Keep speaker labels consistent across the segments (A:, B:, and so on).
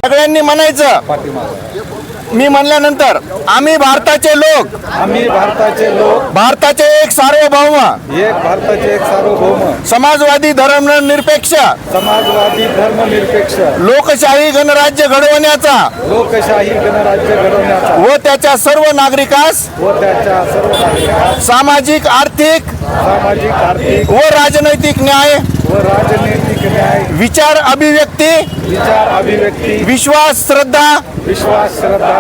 A: सगळ्यांनी म्हणायचं, मी म्हणल्यानंतर आम्ही भारताचे लोक, भारताचे एक सार्वभौम, समाजवादी धर्मनिरपेक्ष लोकशाही गणराज्य घडवण्याचा व त्याच्या सर्व नागरिकास सामाजिक आर्थिक व राजनैतिक न्याय विचार अभिव्यक्ती विश्वास श्रद्धा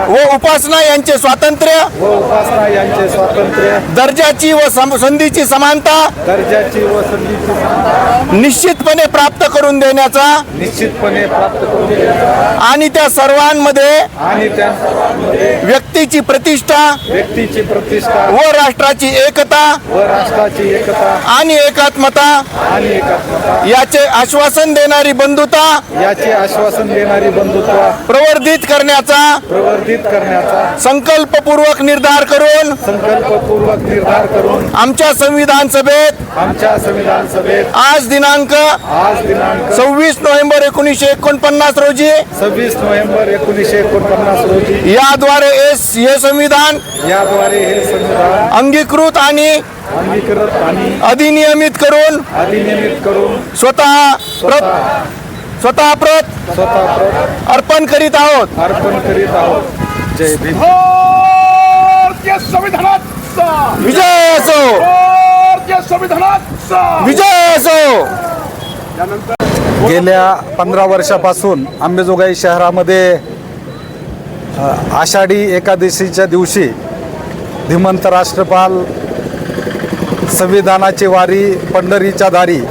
A: व उपासना यांचे स्वातंत्र्य दर्जाची व संधीची समानता निश्चितपणे प्राप्त करून देण्याचा आणि त्या सर्वांमध्ये व्यक्तीची प्रतिष्ठा व राष्ट्राची एकता आणि एकात्मता याचे आश्वासन देणारी बंधुता प्रवर्धित करण्याचा संकल्पपूर्वक निर्धार करून आमच्या संविधान सभेत आज दिनांक 26 नोव्हेंबर 1949 रोजी याद्वारे हे संविधान अंगीकृत आणि अधिनियमित करून स्वतः प्रत अर्पण करीत आहोत।
B: जय भीम। भारतीय संविधानाचा
A: विजय असो,
B: भारतीय संविधानाचा
A: विजय असो।
C: गेल्या 15 वर्षापासून अंबेजोगाई शहरामध्ये आषाढी एकादशीच्या दिवशी धीमंत राष्ट्रपाल संविधानाची वारी पंढरीच्या दारी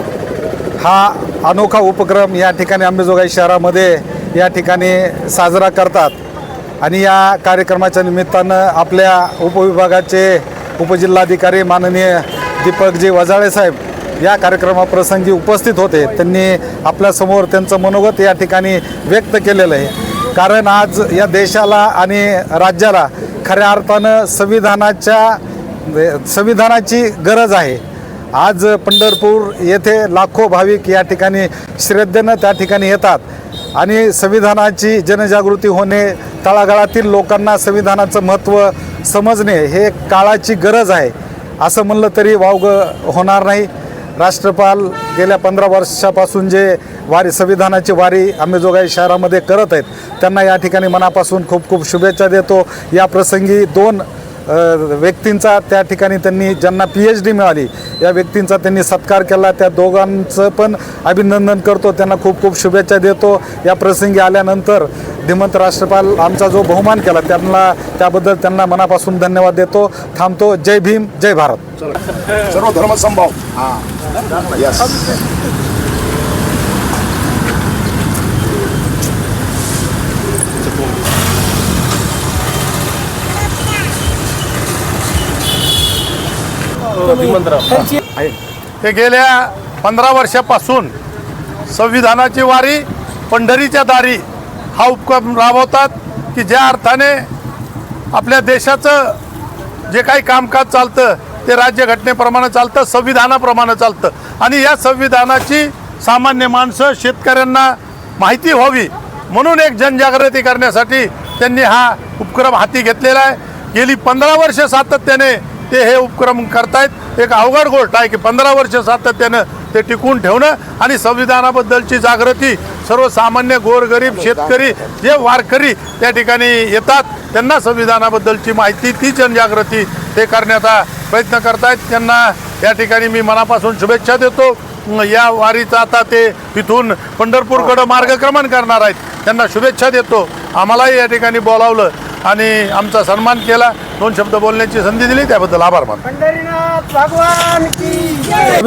C: हा अनोखा उपक्रम या ठिकाणी अंबेजोगाई शहरामध्ये या ठिकाणी साजरा करतात। आणि या कार्यक्रमाच्या निमित्तानं आपल्या उपविभागाचे उपजिल्हाधिकारी माननीय दीपकजी वजाळे साहेब या कार्यक्रमाप्रसंगी उपस्थित होते। त्यांनी आपल्यासमोर त्यांचं मनोगत या ठिकाणी व्यक्त केलेलं आहे। कारण आज या देशाला आणि राज्याला खऱ्या अर्थानं संविधानाची गरज आहे। आज पंढरपूर येथे लाखो भाविक या ठिकाणी श्रद्धेनं त्या ठिकाणी येतात आणि संविधानाची जनजागृती होणे, तळागाळातील लोकांना संविधानाचं महत्त्व समजणे हे काळाची गरज आहे असं म्हणलं तरी वावगं होणार नाही। राष्ट्रपाल गेल्या 15 वर्षापासून जे संविधानाची वारी अंबेजोगाई शहरामध्ये करत आहेत त्यांना या ठिकाणी मनापासून खूप खूप शुभेच्छा देतो। या प्रसंगी 2 व्यक्तींचा त्या ठिकाणी त्यांनी ज्यांना PhD मिळाली या व्यक्तींचा त्यांनी सत्कार केला, त्या दोघांचं पण अभिनंदन करतो, त्यांना खूप खूप शुभेच्छा देतो। या प्रसंगी आल्यानंतर धीमंत राष्ट्रपाल आमचा जो बहुमान केला त्याबद्दल त्यांना मनापासून धन्यवाद देतो। थांबतो। जय भीम, जय भारत।
B: सर्व धर्म संभाव।
D: हे गेल्या 15 वर्षापासून संविधानाची वारी पंढरीच्या दारी हा उपक्रम राबवतात की ज्या अर्थाने आपल्या देशाचं जे काही कामकाज चालतं ते राज्यघटनेप्रमाणे चालतं, संविधानाप्रमाणे चालतं आणि या संविधानाची सामान्य माणसं शेतकऱ्यांना माहिती व्हावी म्हणून एक जनजागृती करण्यासाठी त्यांनी हा उपक्रम हाती घेतलेला आहे। गेली 15 वर्ष सातत्याने ते हे उपक्रम करतायत। एक अवघड गोष्ट आहे की 15 वर्ष सातत्यानं ते टिकून ठेवणं आणि संविधानाबद्दलची जागृती सर्वसामान्य गोरगरीब शेतकरी जे वारकरी त्या ठिकाणी येतात त्यांना संविधानाबद्दलची माहिती ती जनजागृती ते करण्याचा प्रयत्न करतायत। त्यांना या ठिकाणी मी मनापासून शुभेच्छा देतो। या वारीचा आता ते इथून पंढरपूरकडे मार्गक्रमण करणार आहेत, त्यांना शुभेच्छा देतो। आम्हालाही या ठिकाणी बोलावलं आणि आमचा सन्मान केला, 2 शब्द बोलण्याची संधी दिली त्याबद्दल आभार मानतो।
A: पंढरीनाथ भगवान की जय।